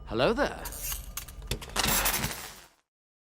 Hello there.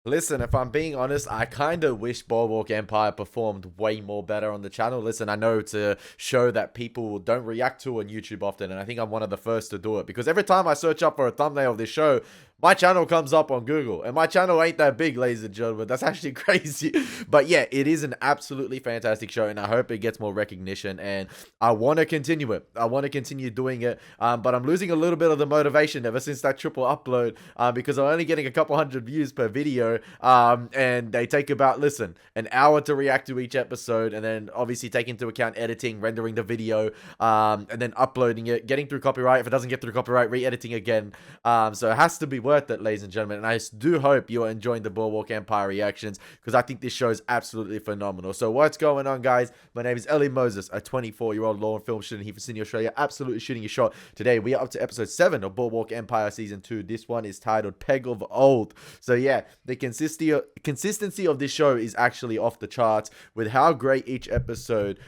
Listen, if I'm being honest, I kind of wish Boardwalk Empire performed way more better on the channel. Listen, I know it's a show that people don't react to on YouTube often, and I think I'm one of the first to do it. Because every time I search up for a thumbnail of this show, my channel comes up on Google. And my channel ain't that big, ladies and gentlemen. That's actually crazy. But yeah, it is an absolutely fantastic show, and I hope it gets more recognition. And I want to continue it. I want to continue doing it. But I'm losing a little bit of the motivation ever since that triple upload, because I'm only getting a couple hundred views per video. And they take about, listen, an hour to react to each episode, and then obviously take into account editing, rendering the video, and then uploading it, getting through copyright. If it doesn't get through copyright, re-editing again. So it has to be worth it, ladies and gentlemen. And I do hope you're enjoying the Boardwalk Empire reactions, because I think this show is absolutely phenomenal. So what's going on, guys? My name is Elie Moses, a 24-year-old law and film student here from Sydney, Australia, absolutely shooting a shot. Today we are up to episode 7 of Boardwalk Empire season 2. This one is titled Peg of Old. So yeah, the consistency of this show is actually off the charts with how great each episode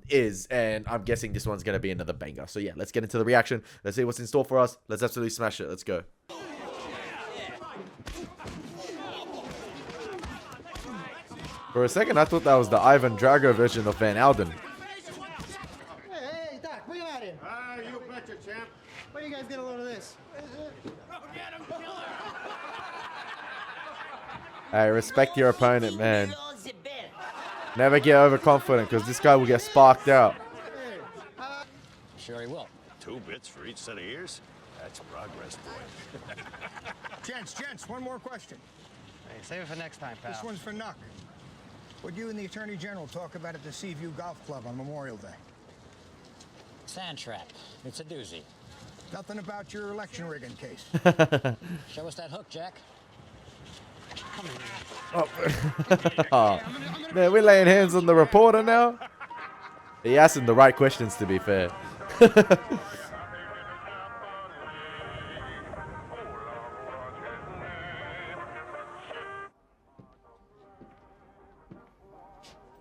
is, and I'm guessing this one's gonna be another banger. So yeah, let's get into the reaction. Let's see what's in store for us. Let's absolutely smash it. Let's go. For a second, I thought that was the Ivan Drago version of Van Alden. Hey, Doc, what are you out here? You betcha, champ. Where do you guys get a load of this? Hey, respect your opponent, man. Never get overconfident, because this guy will get sparked out. Sure he will. 2 bits for each set of ears? That's progress, boy. Gents, one more question. Hey, save it for next time, pal. This one's for Nuck. What'd you and the Attorney General talk about at the Seaview Golf Club on Memorial Day? Sand trap. It's a doozy. Nothing about your election rigging case. Show us that hook, Jack. Oh, man, we're laying hands on the reporter now. He asked him the right questions, to be fair.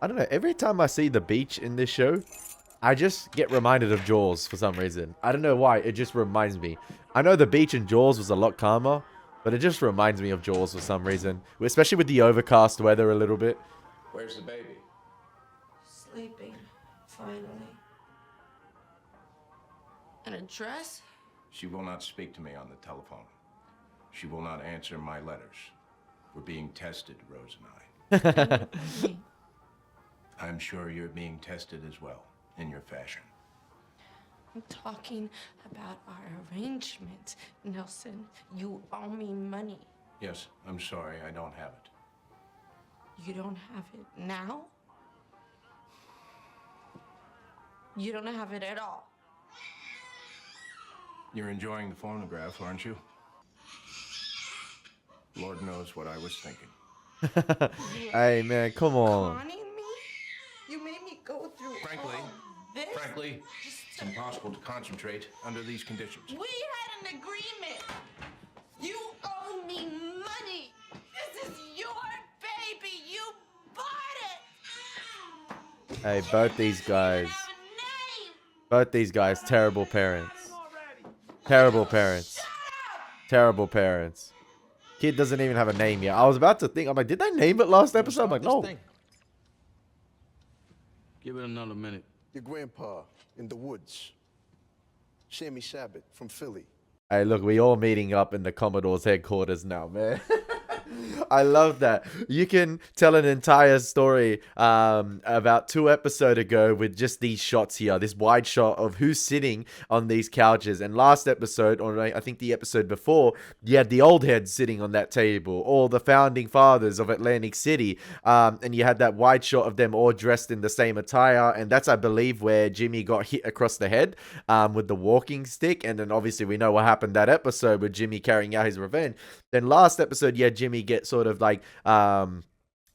I don't know, every time I see the beach in this show, I just get reminded of Jaws for some reason. I don't know why, it just reminds me. I know the beach in Jaws was a lot calmer, but it just reminds me of Jaws for some reason. Especially with the overcast weather a little bit. Where's the baby? Sleeping, finally. An address? She will not speak to me on the telephone. She will not answer my letters. We're being tested, Rose and I. I'm sure you're being tested as well, in your fashion. I'm talking about our arrangement, Nelson. You owe me money. Yes, I'm sorry, I don't have it. You don't have it now? You don't have it at all. You're enjoying the phonograph, aren't you? Lord knows what I was thinking. Hey, man, come on. Conning me? You made me go through Frankly, all this? it's impossible to concentrate under these conditions. We had an agreement. You owe me money. This is your baby. You bought it. Hey, both these guys. You have a name. Both these guys, terrible parents. Terrible parents. Terrible parents. Kid doesn't even have a name yet. I was about to think, I'm like, did they name it last episode? I'm like, no. Give it another minute. Your grandpa in the woods. Sammy Sabbath from Philly. Hey, look, we all meeting up in the Commodore's headquarters now, man. I love that. You can tell an entire story about 2 episodes ago with just these shots here. This wide shot of who's sitting on these couches. And last episode, or I think the episode before, you had the old heads sitting on that table. All the founding fathers of Atlantic City. And you had that wide shot of them all dressed in the same attire. And that's, I believe, where Jimmy got hit across the head with the walking stick. And then obviously we know what happened that episode with Jimmy carrying out his revenge. Then last episode, yeah, Jimmy gets sort of like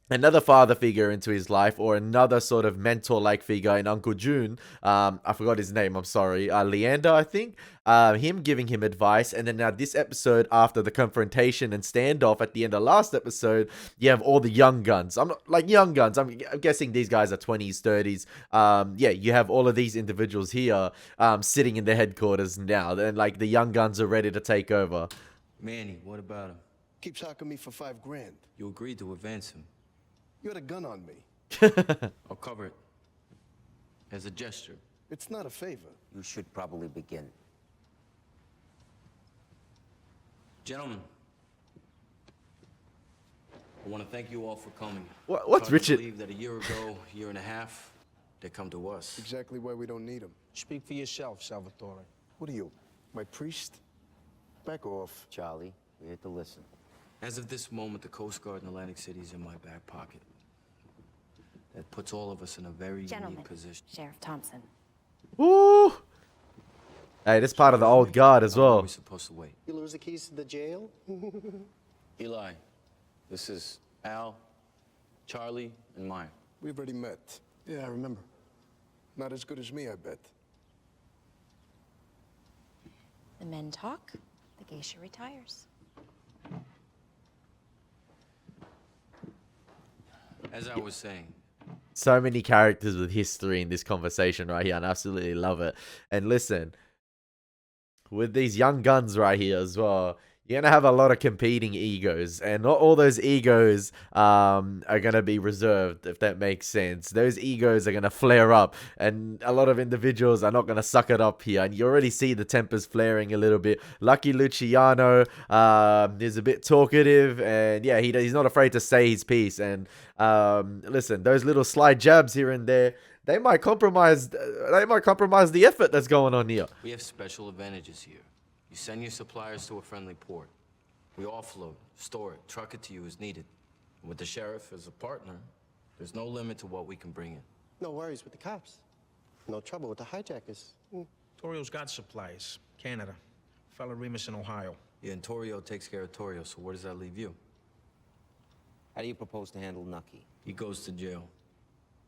another father figure into his life, or another sort of mentor-like figure in Uncle June. I forgot his name, I'm sorry. Leander, I think. Him giving him advice. And then now this episode, after the confrontation and standoff at the end of last episode, you have all the young guns. I'm not like young guns. I'm guessing these guys are 20s, 30s. Yeah, you have all of these individuals here sitting in the headquarters now. And like the young guns are ready to take over. Manny, what about him? Keeps hocking me for $5,000. You agreed to advance him. You had a gun on me. I'll cover it. As a gesture. It's not a favor. You should probably begin. Gentlemen, I want to thank you all for coming. What's Hard Richard? to believe that a year ago, year and a half, they come to us. Exactly why we don't need them. Speak for yourself, Salvatore. What are you, my priest? Back off. Charlie, we're here to listen. As of this moment, the Coast Guard in Atlantic City is in my back pocket. That puts all of us in a very unique position. Sheriff Thompson. Woo! Hey, this part of the old guard as How long are well. we supposed to wait? You lose the keys to the jail? Eli, this is Al, Charlie, and Maya. We've already met. Yeah, I remember. Not as good as me, I bet. The men talk, the geisha retires. As I was saying, So many characters with history in this conversation right here, and I absolutely love it. And listen, with these young guns right here as well, you're going to have a lot of competing egos, and not all those egos are going to be reserved, if that makes sense. Those egos are going to flare up, and a lot of individuals are not going to suck it up here, and you already see the tempers flaring a little bit. Lucky Luciano is a bit talkative, and yeah, he's not afraid to say his piece, and listen, those little sly jabs here and there, they might compromise the effort that's going on here. we have special advantages here. You send your suppliers to a friendly port. We offload, store it, truck it to you as needed. And with the sheriff as a partner, there's no limit to what we can bring in. No worries with the cops. No trouble with the hijackers. Torio's got supplies. Canada. Fella Remus in Ohio. Yeah, and Torio takes care of Torio, so where does that leave you? How do you propose to handle Nucky? He goes to jail.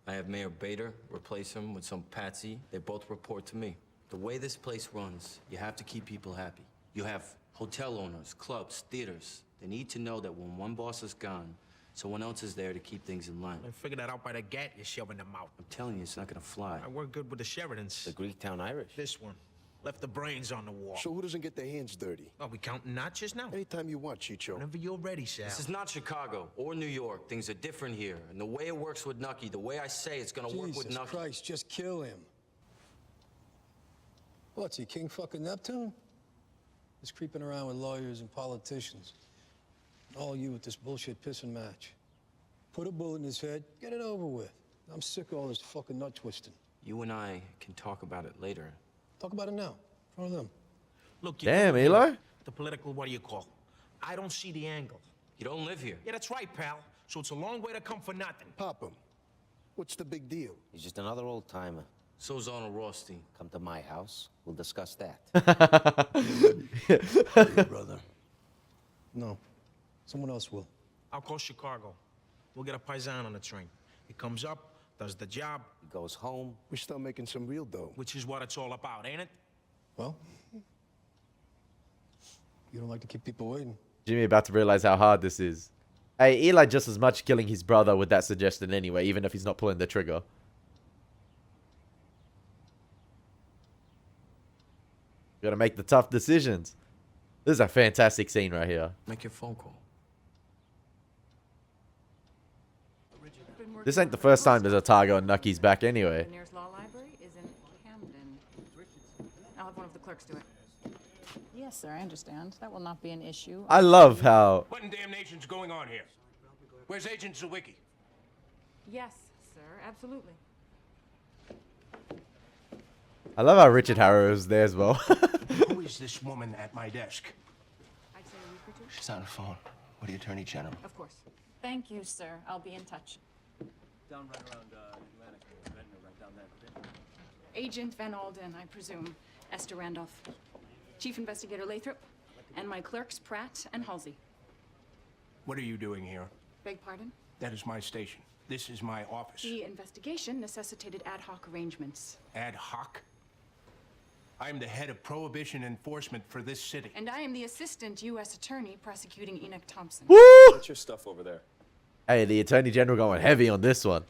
I have Mayor Bader replace him with some patsy. They both report to me. The way this place runs, you have to keep people happy. You have hotel owners, clubs, theaters. They need to know that when one boss is gone, someone else is there to keep things in line. I figured that out by the gat you're shoving them out. I'm telling you, it's not gonna fly. I work good with the Sheridans. The Greektown Irish. This one. Left the brains on the wall. So who doesn't get their hands dirty? Are we counting notches now? Anytime you want, Chicho. Whenever you're ready, Sal. This is not Chicago or New York. Things are different here. And the way it works with Nucky, the way I say it's gonna work with Jesus Nucky. Christ, just kill him. What's he, King fucking Neptune? He's creeping around with lawyers and politicians. All you with this bullshit pissing match. Put a bullet in his head, get it over with. I'm sick of all this fucking nut twisting. You and I can talk about it later. Talk about it now, in front of them. Look, Damn, Eli. The political, what do you call? I don't see the angle. You don't live here. Yeah, that's right, pal. So it's a long way to come for nothing. Pop him. What's the big deal? He's just another old timer. So's Arnold Rothstein. Come to my house. We'll discuss that. Hey, brother. No. Someone else will. I'll call Chicago. We'll get a paisan on the train. He comes up, does the job, He goes home. We start making some real dough. which is what it's all about, ain't it? Well, you don't like to keep people waiting. Jimmy about to realize how hard this is. Hey, Eli just as much killing his brother with that suggestion anyway, even if he's not pulling the trigger. You gotta make the tough decisions. This is a fantastic scene right here. Make your phone call. This ain't the first time there's a target on Nucky's back anyway. The nearest law library is in Camden. I'll have one of the clerks do it. Yes, sir, I understand. That will not be an issue. I love how... What in damnation's going on here? Where's Agent Zawicki? Yes, sir, absolutely. I love how Richard Harrow is there as well. Who is this woman at my desk? I'd say a week or two. She's on the phone with the Attorney General. Of course. Thank you, sir. I'll be in touch. Down right around Atlantic, right down there. Agent Van Alden, I presume. Esther Randolph. Chief Investigator Lathrop. And my clerks, Pratt and Halsey. What are you doing here? Beg pardon? That is my station. This is my office. The investigation necessitated ad hoc arrangements. Ad hoc? I am the head of prohibition enforcement for this city. And I am the assistant U.S. attorney prosecuting Enoch Thompson. Woo! What's your stuff over there? Hey, the Attorney General going heavy on this one.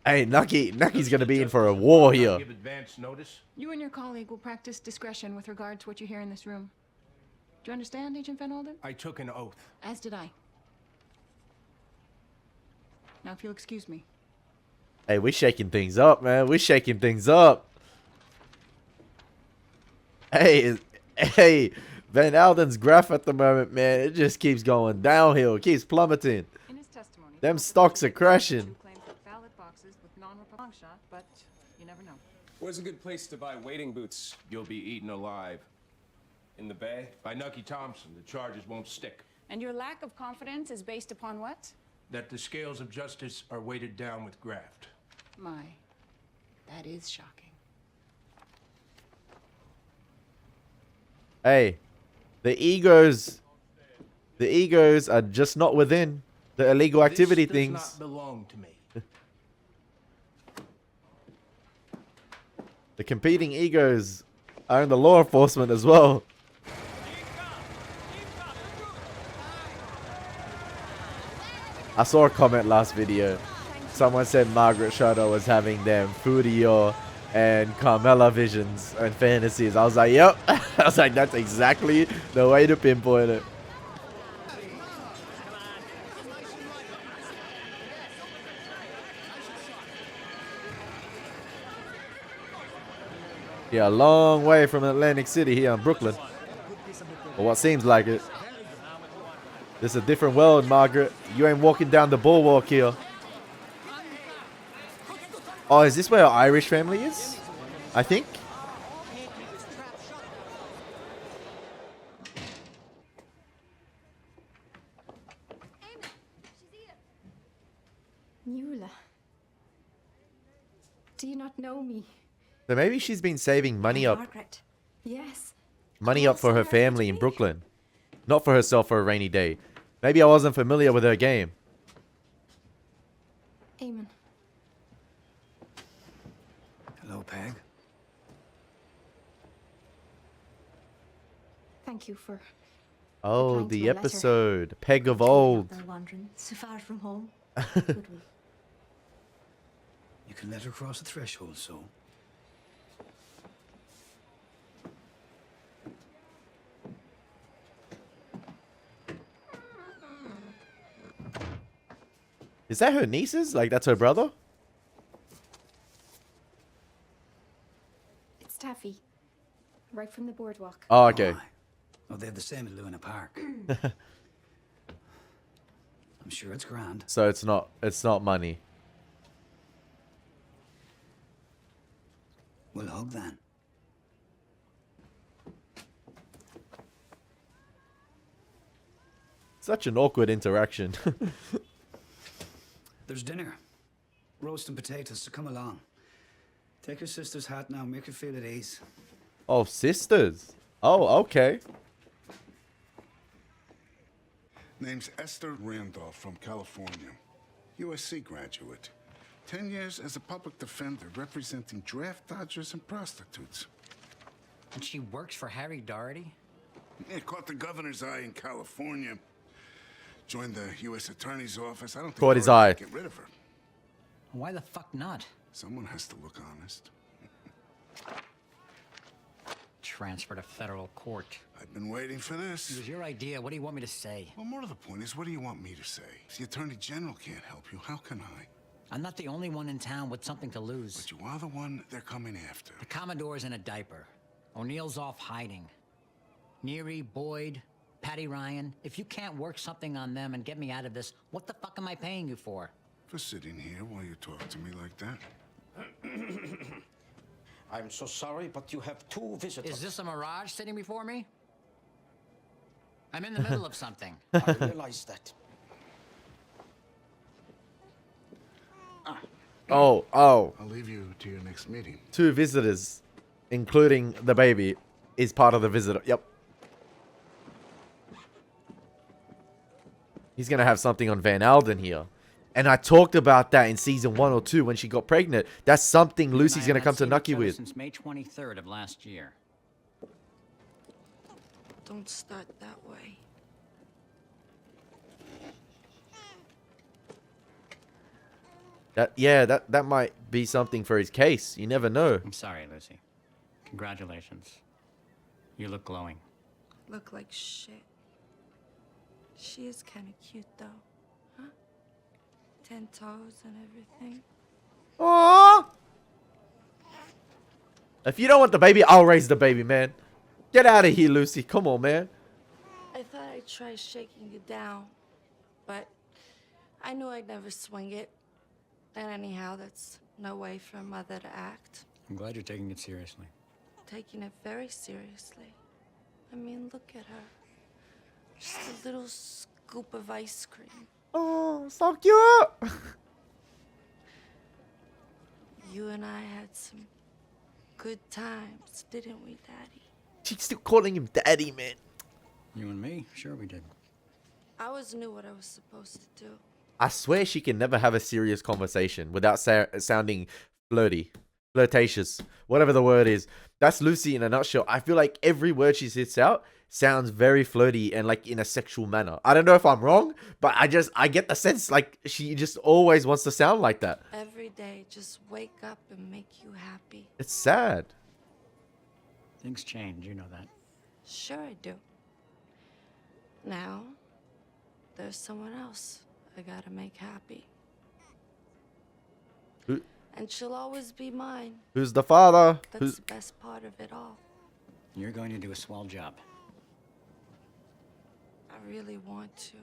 Hey, Nucky's gonna be in for a war here. Give advance notice. You and your colleague will practice discretion with regard to what you hear in this room. Do you understand, Agent Van Alden? I took an oath. As did I. Now, if you'll excuse me. Hey, we're shaking things up, man. We're shaking things up. Hey, Van Alden's graph at the moment, man, it just keeps going downhill. It keeps plummeting. In his testimony, Them stocks are crashing. claims that ballot boxes with non-Republican shot, but you never know. Where's a good place to buy wading boots? You'll be eaten alive. In the bay? By Nucky Thompson, the charges won't stick. And your lack of confidence is based upon what? That the scales of justice are weighted down with graft. My, that is shocking. Hey, the egos are just not within the illegal activity This things. does not belong to me. The competing egos are in the law enforcement as well. I saw a comment last video. Someone said Margaret Shadow was having them Fudio and Carmela visions and fantasies. I was like, yep. I was like, that's exactly the way to pinpoint it. Yeah, a long way from Atlantic City here in Brooklyn. Or what seems like it. This is a different world, Margaret. You ain't walking down the boardwalk here. Oh, is this where our Irish family is? I think. Nuala. Do you not know me? So maybe she's been saving money up. Margaret. Yes. Money up for her family in Brooklyn. Not for herself for a rainy day. Maybe I wasn't familiar with her game. Eamon. Hello, Peg. Thank you for Oh, replying to the my letter. episode. Peg of old. They're wandering so far from home. Could we? You can let her cross the threshold, so. Is that her nieces? Like, that's her brother? It's Taffy. Right from the boardwalk. Oh, okay. Oh, they're the same at Luna Park. I'm sure it's grand. So it's not money. We'll hug then. Such an awkward interaction. There's dinner. Roast and potatoes, so come along. Take your sister's hat now, make her feel at ease. Oh, sisters. Oh, okay. Name's Esther Randolph from California. USC graduate. 10 years as a public defender representing draft dodgers and prostitutes. And she works for Harry Doherty? Yeah, caught the governor's eye in California. Joined the U.S. Attorney's office. I don't think Caught his Doherty eye. can get rid of her. Why the fuck not? Someone has to look honest. Transfer to federal court. I've been waiting for this. It was your idea. What do you want me to say? Well, more to the point is, what do you want me to say? If the Attorney General can't help you, how can I? I'm not the only one in town with something to lose. But you are the one they're coming after. The Commodore's in a diaper. O'Neill's off hiding. Neary, Boyd, Patty Ryan. If you can't work something on them and get me out of this, what the fuck am I paying you for? For sitting here while you talk to me like that. I'm so sorry, but you have two visitors. Is this a mirage sitting before me? I'm in the middle of something. I realize that. Oh. I'll leave you to your next meeting. 2 visitors, including the baby, is part of the visitor. Yep. He's going to have something on Van Alden here. And I talked about that in season 1 or 2 when she got pregnant. That's something Lucy's going to come to Nucky with. Since May 23rd of last year. Don't start that way. That might be something for his case. You never know. I'm sorry, Lucy. Congratulations. You look glowing. Look like shit. She is kind of cute, though. Huh? 10 toes and everything. Aww. If you don't want the baby, I'll raise the baby, man. Get out of here, Lucy. Come on, man. I thought I'd try shaking you down, but I knew I'd never swing it. And anyhow, that's no way for a mother to act. I'm glad you're taking it seriously. Taking it very seriously. I mean, look at her. Just a little scoop of ice cream. Oh, so cute. You and I had some good times, didn't we, Daddy? She's still calling him daddy, man. You and me? Sure we did. I always knew what I was supposed to do. I swear she can never have a serious conversation without sounding flirtatious, whatever the word is. That's Lucy in a nutshell. I feel like every word she spits out sounds very flirty and like in a sexual manner. I don't know if I'm wrong, but I get the sense like she just always wants to sound like that. Every day, just wake up and make you happy. It's sad. Things change, you know that. Sure I do. Now, there's someone else I gotta make happy. Who? And she'll always be mine. Who's the father? That's the best part of it all. You're going to do a swell job. I really want to.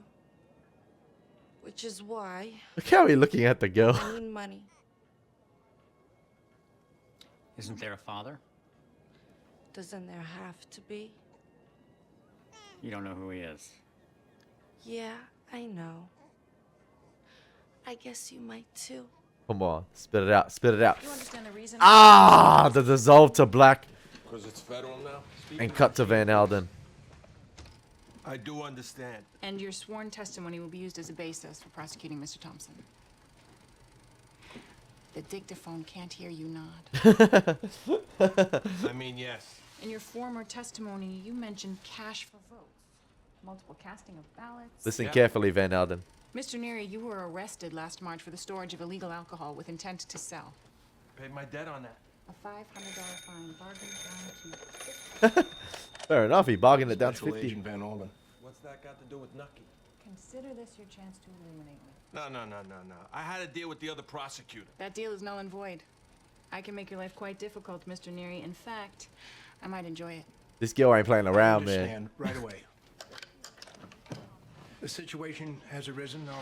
Which is why Look how he's looking at the girl. I need money. Isn't there a father? Doesn't there have to be? You don't know who he is. Yeah, I know. I guess you might too. Come on, spit it out, spit it out. You understand the reason? Ah, the dissolve to black Because it's federal now? and cut to Van Alden. I do understand. And your sworn testimony will be used as a basis for prosecuting Mr. Thompson. The dictaphone can't hear you nod. I mean, yes. In your former testimony, you mentioned cash for votes, multiple casting of ballots. Listen carefully, Van Alden. Mr. Neary, you were arrested last March for the storage of illegal alcohol with intent to sell. Paid my debt on that. A $500 fine bargained down to... Fair enough, he bargained it down to Special 50. Agent Van Alden. What's that got to do with Nucky? Consider this your chance to eliminate me. No. I had a deal with the other prosecutor. That deal is null and void. I can make your life quite difficult, Mr. Neary. In fact, I might enjoy it. This girl ain't playing around, man. Understand right away. The situation has arisen. I'll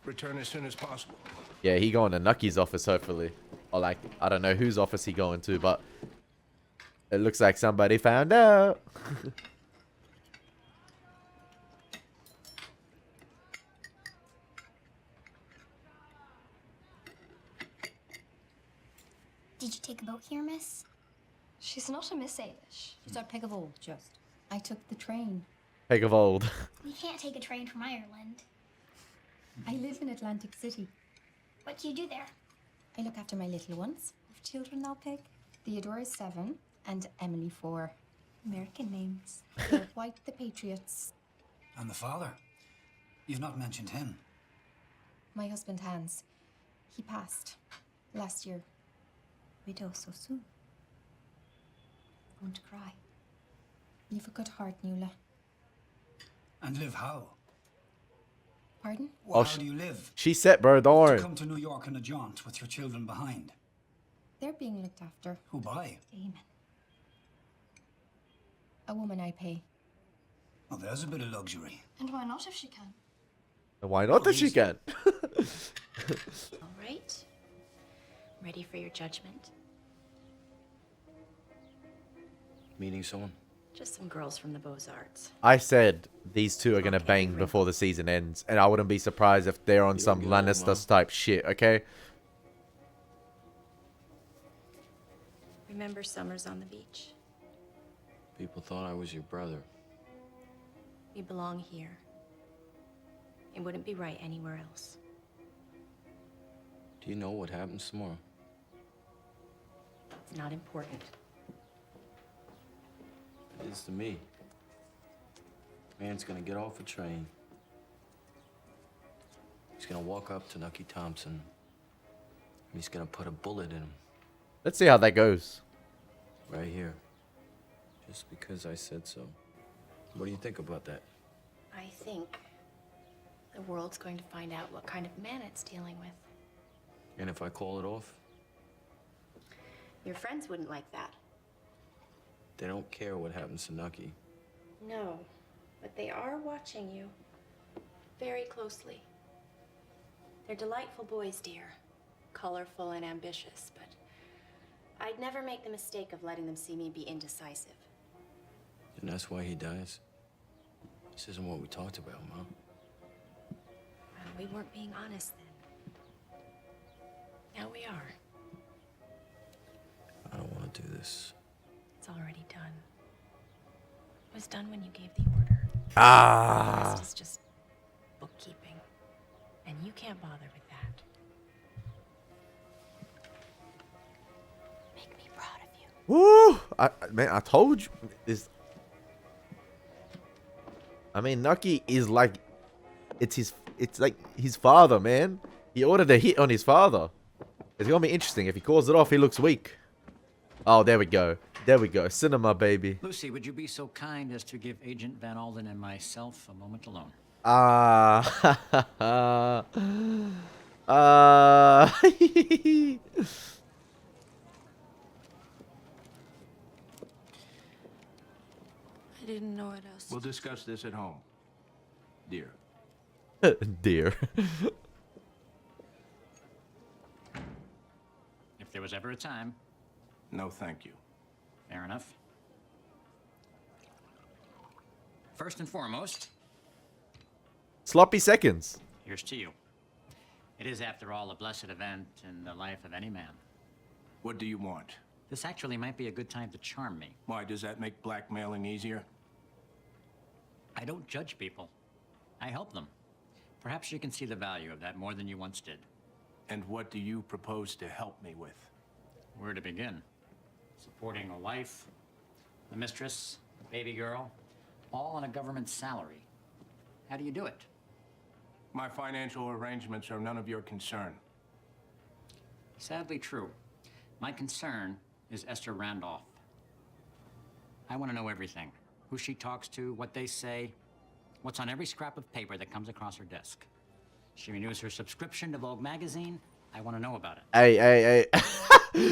return as soon as possible. Yeah, he going to Nucky's office, hopefully. Or like, I don't know whose office he going to, but it looks like somebody found out. Did you take a boat here, miss? She's not a Miss Ailish. She's our peg of old, just. I took the train. Peg of old. You can't take a train from Ireland. I live in Atlantic City. What do you do there? I look after my little ones. Have children now, Peg? Theodore is 7 and Emily 4. American names. They're White the Patriots. And the father? You've not mentioned him. My husband Hans. He passed last year. Widow so soon. I want to cry. You've a good heart, Nuala. And live how? Pardon? Well, Oh, how do you live? She's set, bro. Don't worry. To come to New York in a jaunt with your children behind. They're being looked after. Who by? Damon. A woman I pay. Oh, there's a bit of luxury. And why not if she can? And why not if she can? All right. Ready for your judgment? Meeting someone? Just some girls from the Beaux-Arts. I said these two are going to bang before the season ends. And I wouldn't be surprised if they're on some Lannister type shit, okay? Remember summers on the beach? People thought I was your brother. We belong here. It wouldn't be right anywhere else. Do you know what happens tomorrow? It's not important. It is to me. Man's gonna get off a train. He's gonna walk up to Nucky Thompson. And he's gonna put a bullet in him. Let's see how that goes. Right here. Just because I said so. What do you think about that? I think the world's going to find out what kind of man it's dealing with. And if I call it off? Your friends wouldn't like that. They don't care what happens to Nucky. No, but they are watching you very closely. They're delightful boys, dear. Colorful and ambitious, but I'd never make the mistake of letting them see me be indecisive. And that's why he dies? This isn't what we talked about, Mom. We weren't being honest then. Now we are. I don't want to do this. It's already done. It was done when you gave the order. Ah. The rest is just bookkeeping. And you can't bother with that. Make me proud of you. Woo! Man, I told you this. I mean, Nucky is like, it's like his father, man. He ordered a hit on his father. It's gonna be interesting. If he calls it off, he looks weak. Oh, there we go. There we go. Cinema, baby. Lucy, would you be so kind as to give Agent Van Alden and myself a moment alone? I didn't know what else. We'll discuss this at home, dear. Dear. If there was ever a time. No, thank you. Fair enough. First and foremost, Sloppy seconds. here's to you. It is, after all, a blessed event in the life of any man. What do you want? This actually might be a good time to charm me. Why, does that make blackmailing easier? I don't judge people. I help them. Perhaps you can see the value of that more than you once did. And what do you propose to help me with? Where to begin? Supporting a wife, a mistress, a baby girl, all on a government salary. How do you do it? My financial arrangements are none of your concern. Sadly true. My concern is Esther Randolph. I want to know everything. Who she talks to, what they say, what's on every scrap of paper that comes across her desk. She renews her subscription to Vogue magazine. I want to know about it. Hey.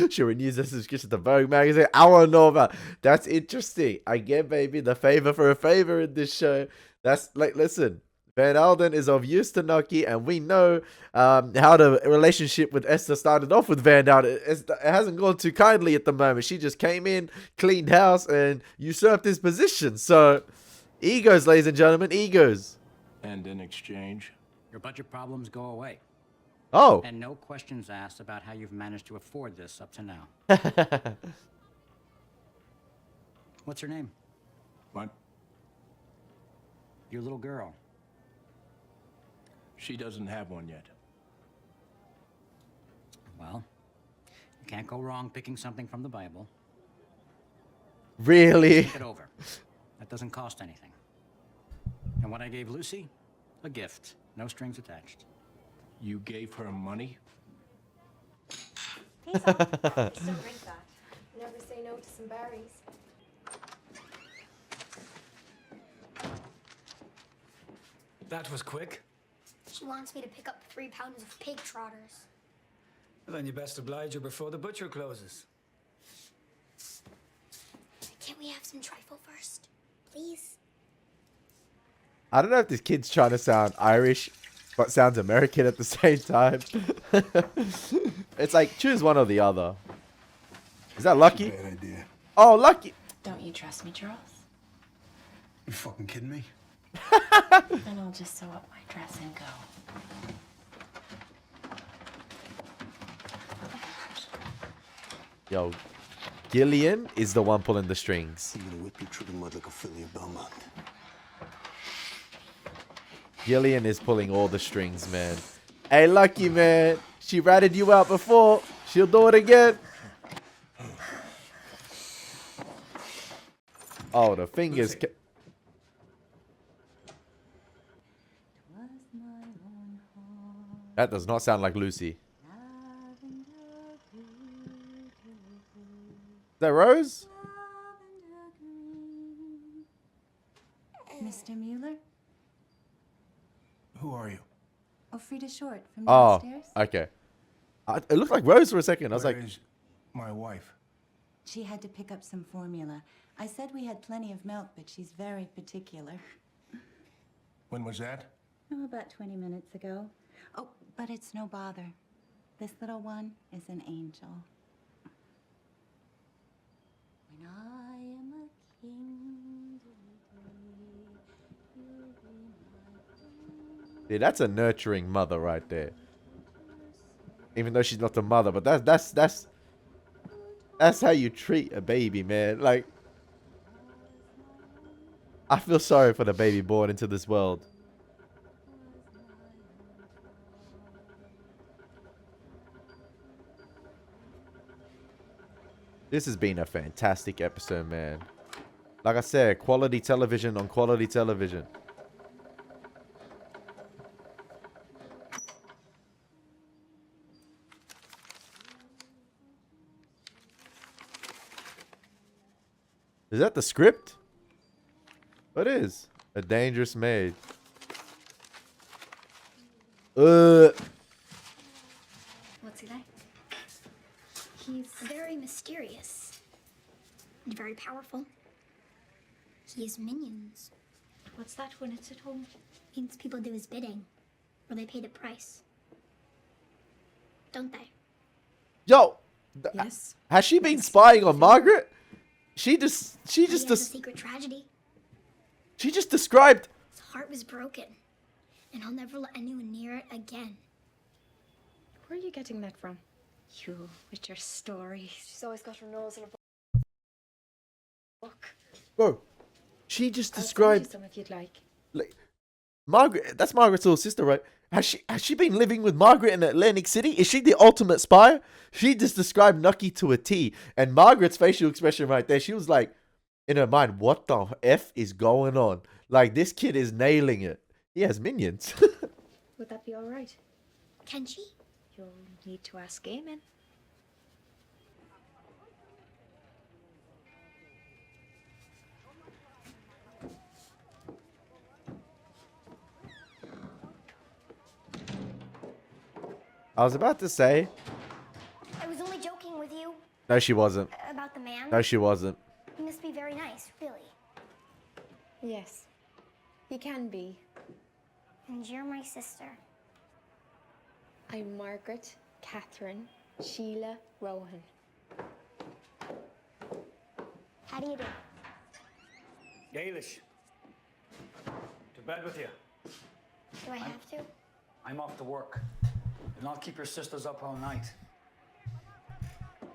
She renews her subscription to Vogue magazine. I want to know about it. That's interesting. Again, baby, the favor for a favor in this show. That's like, listen. Van Alden is of use to Nucky, and we know how the relationship with Esther started off with Van Alden. It hasn't gone too kindly at the moment. She just came in, cleaned house, and usurped his position. So, egos, ladies and gentlemen, egos. And in exchange? Your budget problems go away. Oh. And no questions asked about how you've managed to afford this up to now. What's her name? What? Your little girl. She doesn't have one yet. Well, you can't go wrong picking something from the Bible. Really? Think it over. That doesn't cost anything. And what I gave Lucy? A gift. No strings attached. You gave her money? Hey, Sam. Still drink that. Never say no to some berries. That was quick. She wants me to pick up 3 pounds of pig trotters. Well, then you best oblige her before the butcher closes. Can't we have some trifle first? Please? I don't know if this kid's trying to sound Irish, but sounds American at the same time. It's like, choose one or the other. Is that Lucky? Bad idea. Oh, Lucky. Don't you trust me, Charles? You fucking kidding me? Then I'll just sew up my dress and go. Yo, Gillian is the one pulling the strings. I'm gonna whip you through the mud like a filly of Belmont. Gillian is pulling all the strings, man. Hey, Lucky, man. She ratted you out before. She'll do it again. Oh, the fingers. That does not sound like Lucy. Is that Rose? Mr. Mueller? Who are you? Oh, Frida Short from Oh, downstairs. okay. It looked like Rose for a second. I was like, Where's my wife? She had to pick up some formula. I said we had plenty of milk, but she's very particular. When was that? Oh, about 20 minutes ago. Oh, but it's no bother. This little one is an angel. When I am a king, dude, that's a nurturing mother right there. Even though she's not a mother, but that's how you treat a baby, man. Like, I feel sorry for the baby born into this world. This has been a fantastic episode, man. Like I said, quality television on quality television. Is that the script? What is? A dangerous maid. What's he like? He's very mysterious. And very powerful. He has minions. What's that when it's at home? Means people do his bidding. Or they pay the price. Don't they? Yo! Yes. Has she been spying on Margaret? She just He has a secret tragedy. She just described. His heart was broken. And I'll never let anyone near it again. Where are you getting that from? You, with your stories. She's always got her nose in a book. Bro, she just I'll described. send you some if you'd like. Like, Margaret, that's Margaret's little sister, right? Has she been living with Margaret in Atlantic City? Is she the ultimate spy? She just described Nucky to a T. And Margaret's facial expression right there, she was like, in her mind, what the F is going on? Like, this kid is nailing it. He has minions. Would that be all right? Can she? You'll need to ask Eamon. I was about to say. I was only joking with you. No, she wasn't. About the man. No, she wasn't. He must be very nice, really. Yes, he can be. And you're my sister. I'm Margaret, Catherine, Sheila, Rohan. How do you do? Gaelish. To bed with you. Do I have to? I'm off to work. Do not keep your sisters up all night.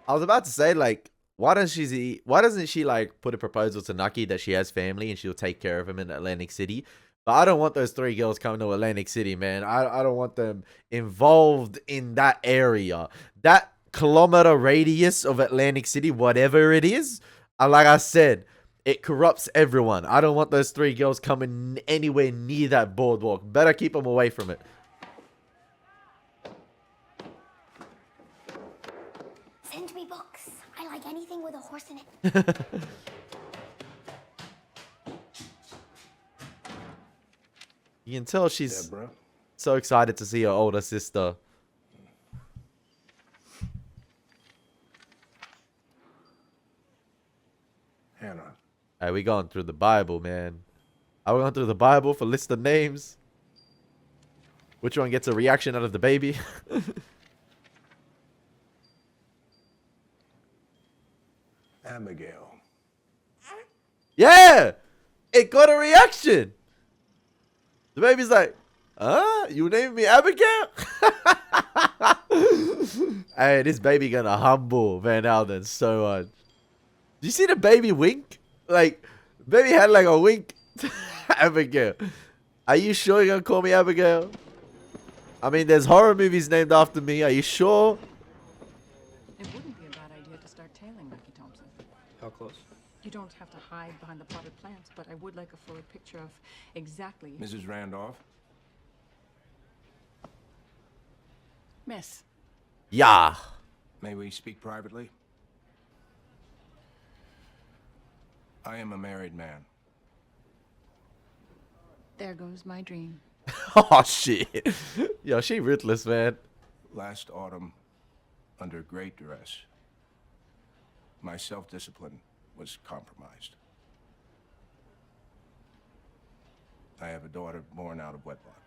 I was about to say, like, why doesn't she like put a proposal to Nucky that she has family and she'll take care of him in Atlantic City? But I don't want those 3 girls coming to Atlantic City, man. I don't want them involved in that area. That kilometer radius of Atlantic City, whatever it is, like I said, it corrupts everyone. I don't want those 3 girls coming anywhere near that boardwalk. Better keep them away from it. Send me books. I like anything with a horse in it. You can tell she's so excited to see her older sister. Hannah. Hey, we going through the Bible, man. Are we going through the Bible for list of names? Which one gets a reaction out of the baby? Abigail. Yeah! It got a reaction! The baby's like, huh? You named me Abigail? Hey, this baby gonna humble Van Alden so much. Do you see the baby wink? Like, baby had like a wink to Abigail. Are you sure you're gonna call me Abigail? I mean, there's horror movies named after me. Are you sure? It wouldn't be a bad idea to start tailing Nucky Thompson. How close? You don't have to hide behind the potted plants, but I would like a full picture of exactly... Mrs. Randolph? Miss. Yeah. May we speak privately? I am a married man. There goes my dream. Oh, shit. Yo, she ruthless, man. Last autumn, under great duress, my self-discipline was compromised. I have a daughter born out of wedlock.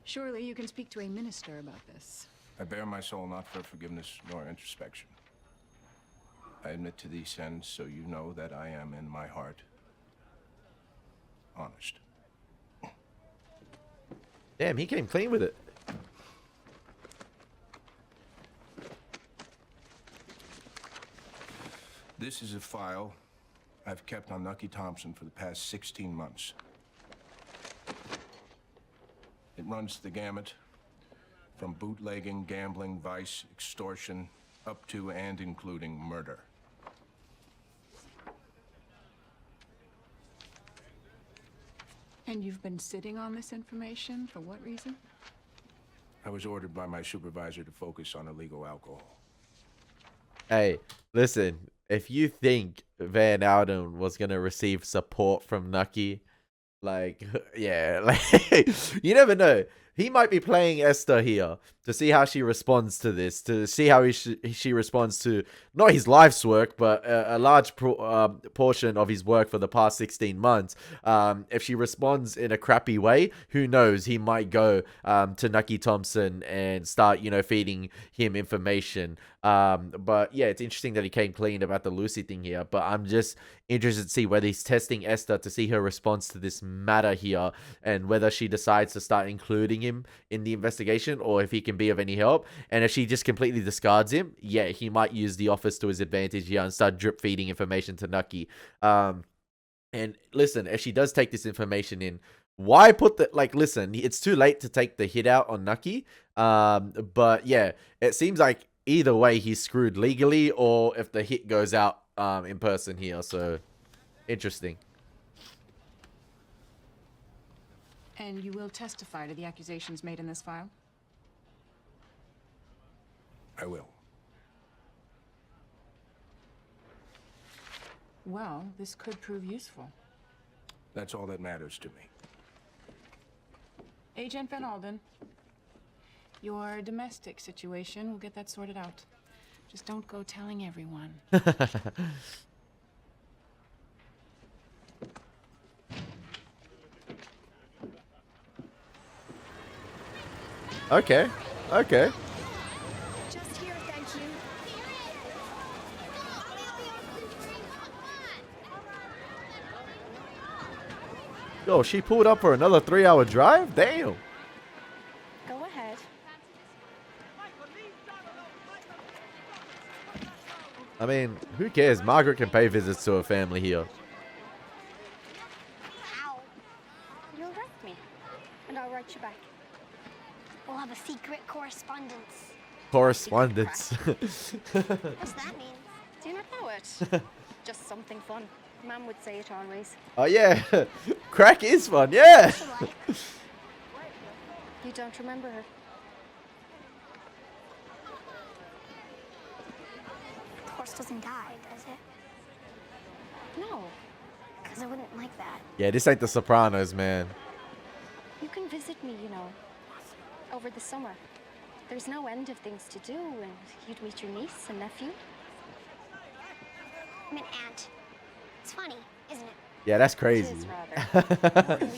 Surely you can speak to a minister about this. I bear my soul not for forgiveness nor introspection. I admit to these sins so you know that I am in my heart honest. Damn, he came clean with it. This is a file I've kept on Nucky Thompson for the past 16 months. It runs the gamut from bootlegging, gambling, vice, extortion, up to and including murder. And you've been sitting on this information for what reason? I was ordered by my supervisor to focus on illegal alcohol. Hey, listen. If you think Van Alden was gonna receive support from Nucky, like, yeah, like, you never know. He might be playing Esther here to see how she responds to this, to see how she responds to not his life's work, but a large portion of his work for the past 16 months. If she responds in a crappy way, who knows? He might go to Nucky Thompson and start, you know, feeding him information. But yeah, it's interesting that he came clean about the Lucy thing here. But I'm just interested to see whether he's testing Esther to see her response to this matter here, and whether she decides to start including him in the investigation, or if he can be of any help. And if she just completely discards him, yeah, he might use the office to his advantage here and start drip feeding information to Nucky. And listen, if she does take this information in, why put the, like, listen, it's too late to take the hit out on Nucky. But yeah, it seems like either way he's screwed legally, or if the hit goes out in person here. So interesting. And you will testify to the accusations made in this file? I will. Well, this could prove useful. That's all that matters to me. Agent Van Alden, your domestic situation, we'll get that sorted out. Just don't go telling everyone. Okay. Okay. Just here, thank you. Yo, she pulled up for another 3-hour drive? Damn. Go ahead. I mean, who cares? Margaret can pay visits to her family here. Ow. You'll write me, and I'll write you back. We'll have a secret correspondence. Correspondence. What's that mean? Do you not know it? Just something fun. Mom would say it always. Oh yeah, crack is fun. Yeah. You don't remember her? The horse doesn't die, does it? No. Because I wouldn't like that. Yeah, this ain't The Sopranos, man. You can visit me, you know, over the summer. There's no end of things to do, and you'd meet your niece and nephew. I'm an aunt. It's funny, isn't it? Yeah, that's crazy. It is rather.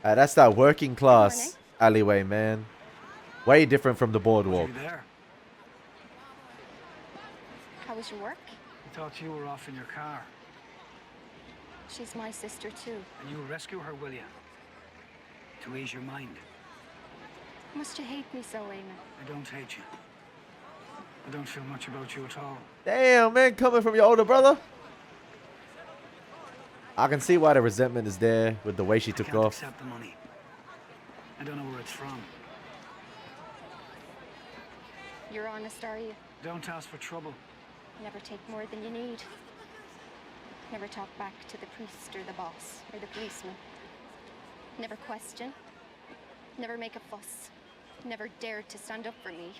That's that working class alleyway, man. Way different from the boardwalk. You there? How was your work? I thought you were off in your car. She's my sister, too. And you'll rescue her, will you? To ease your mind. Must you hate me so, Eamon? I don't hate you. I don't feel much about you at all. Damn, man, coming from your older brother. I can see why the resentment is there with the way she took Can't off. accept the money. I don't know where it's from. You're honest, are you? Don't ask for trouble. Never take more than you need. Never talk back to the priest or the boss or the policeman. Never question. Never make a fuss. Never dared to stand up for me.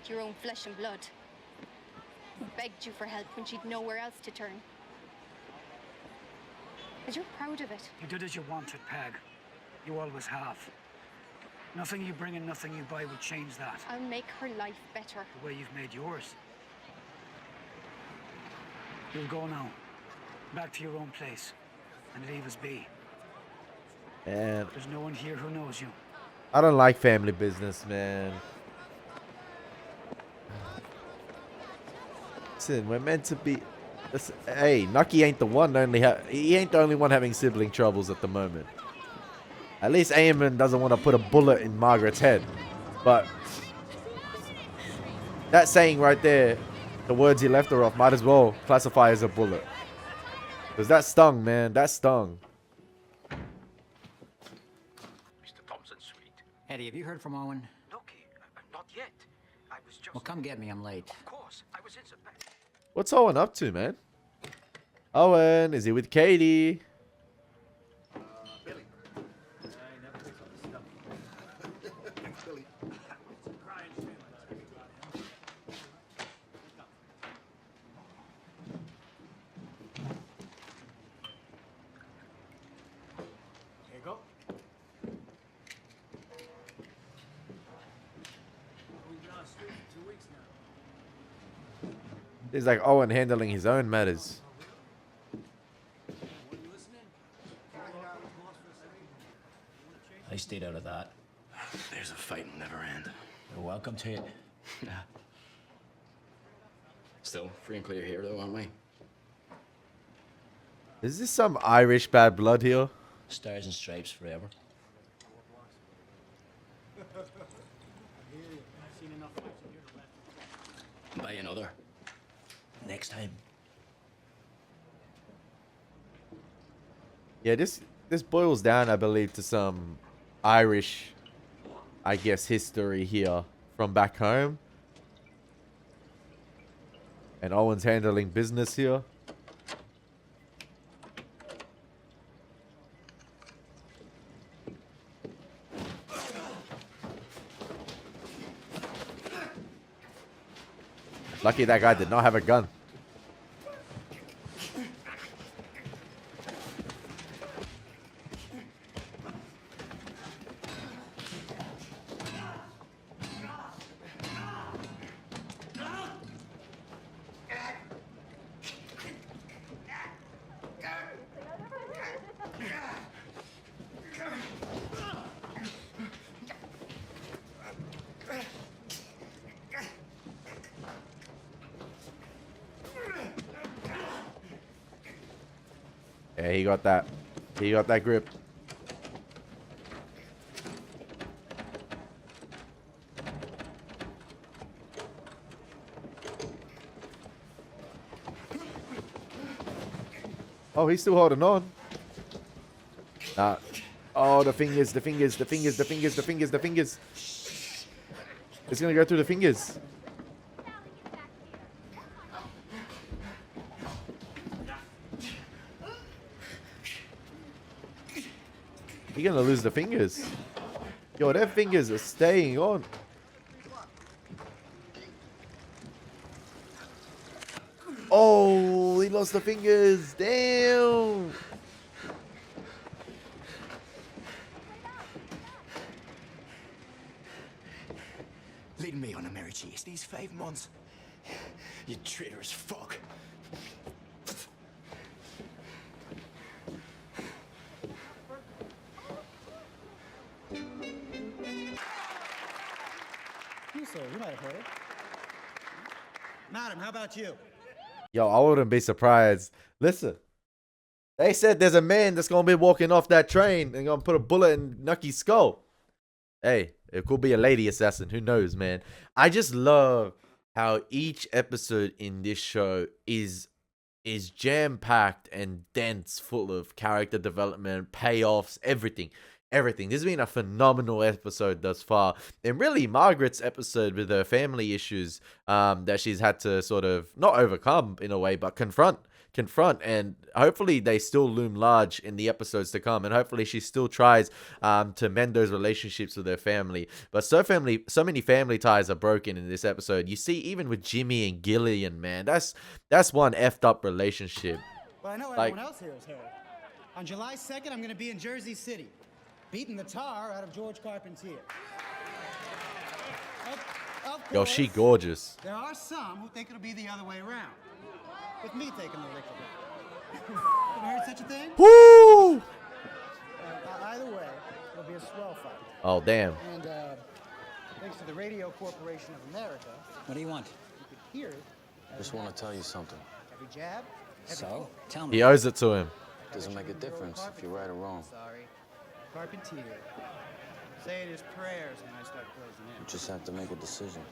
Your own flesh and blood. Who begged you for help when she'd nowhere else to turn. And you're proud of it. You did as you wanted, Peg. You always have. Nothing you bring and nothing you buy would change that. I'll make her life better. The way you've made yours. You'll go now. Back to your own place. And leave us be. And There's no one here who knows you. I don't like family business, man. Listen, we're meant to be. Listen, hey, Nucky ain't the one. He ain't the only one having sibling troubles at the moment. At least Eamon doesn't want to put a bullet in Margaret's head. But that saying right there, the words he left her off, might as well classify as a bullet. Because that stung, man. That stung. Mr. Thompson's suite. Eddie, have you heard from Owen? No, not yet. I was just... Well, come get me. I'm late. Of course. I was in the back. What's Owen up to, man? Owen, is he with Katie? Billy. I never picked up the stuff. Thanks, Billy. Crying shame I talking about him. Here you go. We've been on the street for 2 weeks now. He's like Owen handling his own matters. I stayed out of that. There's a fight will never end. You're welcome to it. Still free and clear here, though, aren't we? Is this some Irish bad blood here? Stars and stripes forever. Buy another. Next time. Yeah, this boils down, I believe, to some Irish, I guess, history here from back home. And Owen's handling business here. Lucky that guy did not have a gun. Yeah, he got that. He got that grip. Oh, he's still holding on. Nah. Oh, the fingers, the fingers, the fingers, the fingers, the fingers, the fingers. It's gonna go through the fingers. You're gonna lose the fingers. Yo, their fingers are staying on. Oh, he lost the fingers. Damn. Leading me on a merry chase these 5 months. You traitorous fuck. You, sir, you might have heard it. Madam, how about you? Yo, I wouldn't be surprised. Listen, they said there's a man that's gonna be walking off that train and gonna put a bullet in Nucky's skull. Hey, it could be a lady assassin. Who knows, man? I just love how each episode in this show is is jam-packed and dense, full of character development, payoffs, everything. Everything. This has been a phenomenal episode thus far. And really, Margaret's episode with her family issues that she's had to sort of not overcome in a way, but confront. And hopefully they still loom large in the episodes to come. And hopefully she still tries to mend those relationships with her family. But so many family ties are broken in this episode. You see, even with Jimmy and Gillian, man, that's one effed up relationship. Well, I know everyone else here is heard. On July 2nd, I'm going to be in Jersey City, beating the tar out of George Carpentier. Of Yo, course, she gorgeous. there are some who think it'll be the other way around, with me taking the liquor. Ever heard such a thing? Woo! Either way, it'll be a swell fight. Oh, damn. And thanks to the Radio Corporation of America. What do you want? You could hear it. Just want to tell you something. Every jab. Every So, pull. tell me. He owes it to him. Doesn't make a difference if you're right or wrong. Sorry. Carpentier. Saying his prayers when I start closing in. You just have to make a decision.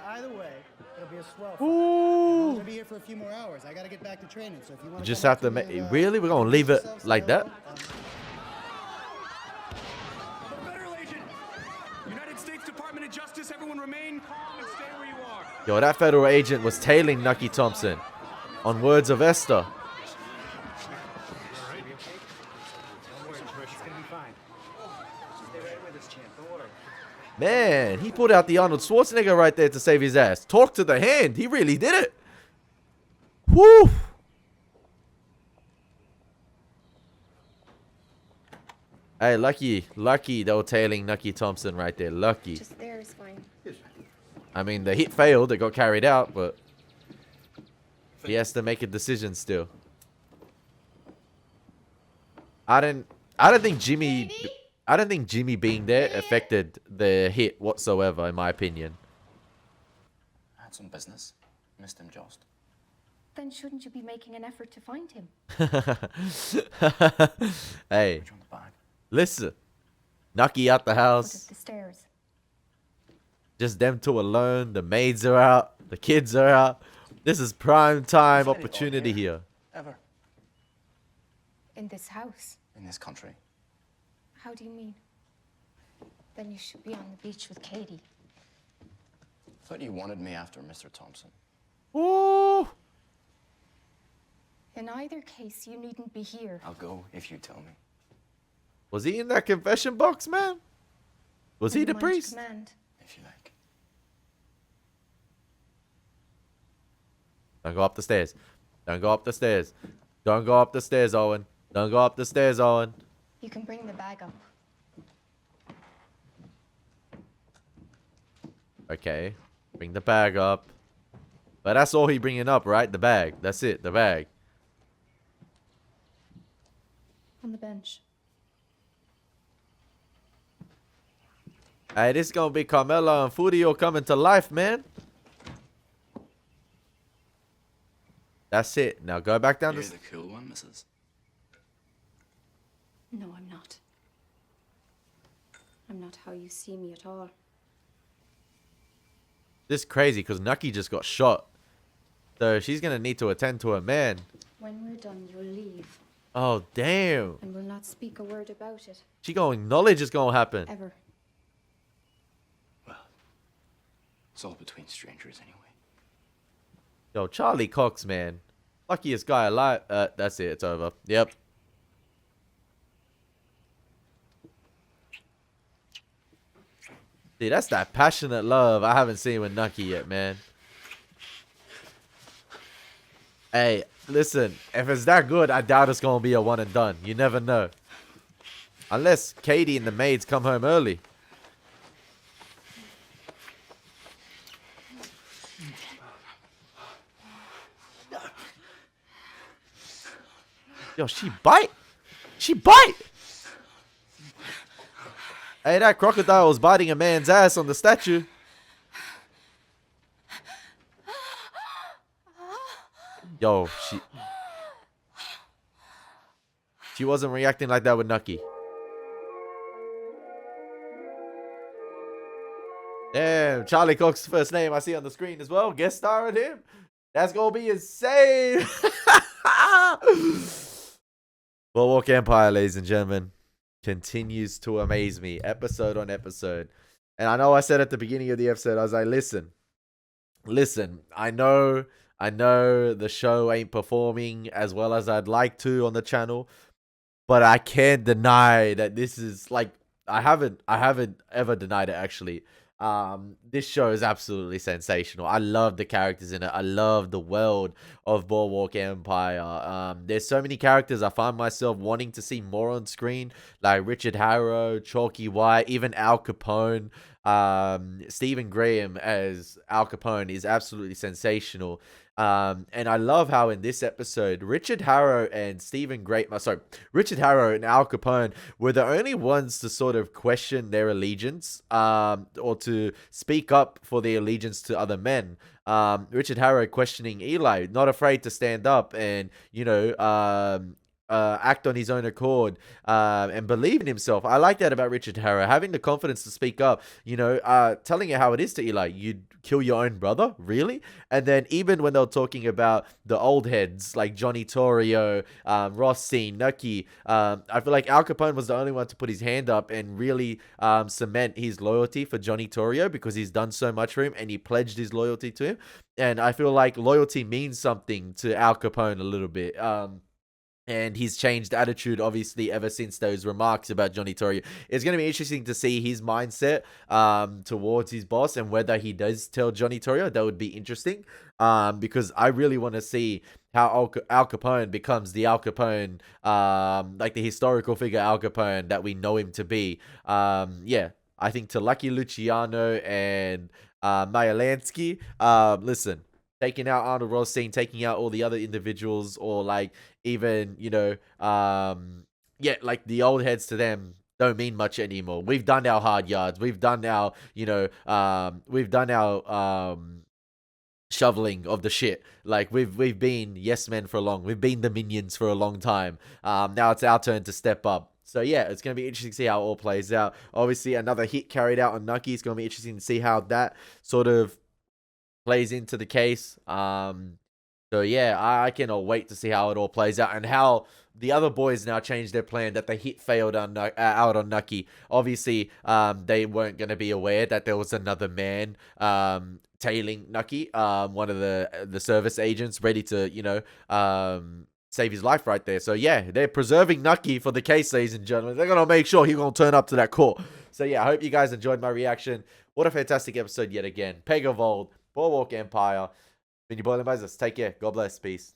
Either way, it'll be a swell fight. Ooh. I'm gonna be here for a few more hours. I gotta get back to training. So if you want You just have to make. Really? We're gonna leave it like that? Federal agent! United States Department of Justice, everyone remain calm and stay where you are. Yo, that federal agent was tailing Nucky Thompson. On words of Esther. Man, he pulled out the Arnold Schwarzenegger right there to save his ass. Talk to the hand. He really did it. Woo! Hey, lucky they were tailing Nucky Thompson right there. Lucky. Just there is fine. I mean, the hit failed. It got carried out, but he has to make a decision still. I don't think Jimmy being there affected the hit whatsoever, in my opinion. I had some business. Missed him just. Then shouldn't you be making an effort to find him? Hey, listen. Nucky out the house. The stairs. Just them two alone. The maids are out. The kids are out. This is prime time opportunity here. Ever. In this house? In this country. How do you mean? Then you should be on the beach with Katie. Thought you wanted me after Mr. Thompson. Ooh. In either case, you needn't be here. I'll go if you tell me. Was he in that confession box, man? Was he the Mind priest? command. If you like. Don't go up the stairs. Don't go up the stairs. Don't go up the stairs, Owen. Don't go up the stairs, Owen. You can bring the bag up. Okay. Bring the bag up. But that's all he bringing up, right? The bag. That's it. The bag. On the bench. Hey, this gonna be Carmelo and Fudio coming to life, man. That's it. Now go back down You're the... the cool one, Mrs. No, I'm not. I'm not how you see me at all. This is crazy because Nucky just got shot. So she's gonna need to attend to her man. When we're done, you'll leave. Oh, damn. And we'll not speak a word about it. She gonna acknowledge it's gonna happen. Ever. It's all between strangers anyway. Yo, Charlie Cox, man. Luckiest guy alive. That's it. It's over. Yep. See, that's that passionate love I haven't seen with Nucky yet, man. Hey, listen. If it's that good, I doubt it's going to be a one and done. You never know. Unless Katie and the maids come home early. Yo, she bite. She bite. Hey, that crocodile was biting a man's ass on the statue. Yo, she wasn't reacting like that with Nucky. Damn, Charlie Cox's first name I see on the screen as well. Guest starring him. That's gonna be insane. Boardwalk Empire, ladies and gentlemen, continues to amaze me episode on episode. And I know I said at the beginning of the episode, I was like, listen, I know the show ain't performing as well as I'd like to on the channel, but I can't deny that this is like, I haven't ever denied it actually. This show is absolutely sensational. I love the characters in it. I love the world of Boardwalk Empire. There's so many characters I find myself wanting to see more on screen, like Richard Harrow, Chalky White, even Al Capone. Stephen Graham as Al Capone is absolutely sensational. And I love how in this episode, Richard Harrow and Richard Harrow and Al Capone were the only ones to sort of question their allegiance, or to speak up for their allegiance to other men. Richard Harrow questioning Eli, not afraid to stand up and, act on his own accord, and believe in himself. I like that about Richard Harrow, having the confidence to speak up, telling it how it is to Eli. You'd kill your own brother? Really? And then even when they were talking about the old heads, like Johnny Torrio, Rossi, Nucky, I feel like Al Capone was the only one to put his hand up and really cement his loyalty for Johnny Torrio, because he's done so much for him and he pledged his loyalty to him. And I feel like loyalty means something to Al Capone a little bit. And he's changed attitude, obviously, ever since those remarks about Johnny Torrio. It's going to be interesting to see his mindset towards his boss, and whether he does tell Johnny Torrio. That would be interesting, because I really want to see how Al Capone becomes the Al Capone, like the historical figure Al Capone that we know him to be. Yeah, I think to Lucky Luciano and Maya Lansky, listen, taking out Arnold Rothstein, taking out all the other individuals, or like even, like the old heads to them don't mean much anymore. We've done our hard yards. We've done our, shoveling of the shit. Like we've been yes men for we've been the minions for a long time. Now it's our turn to step up. So yeah, it's going to be interesting to see how it all plays out. Obviously, another hit carried out on Nucky. It's going to be interesting to see how that sort of plays into the case. So yeah, I cannot wait to see how it all plays out, and how the other boys now changed their plan, that the hit failed out on Nucky. Obviously, they weren't going to be aware that there was another man tailing Nucky, one of the service agents, ready to, save his life right there. So yeah, they're preserving Nucky for the case, ladies and gentlemen. They're going to make sure he's going to turn up to that court. So yeah, I hope you guys enjoyed my reaction. What a fantastic episode yet again. Peg of Old, Boardwalk Empire. Been your boy, Elie Moses. Take care. God bless. Peace.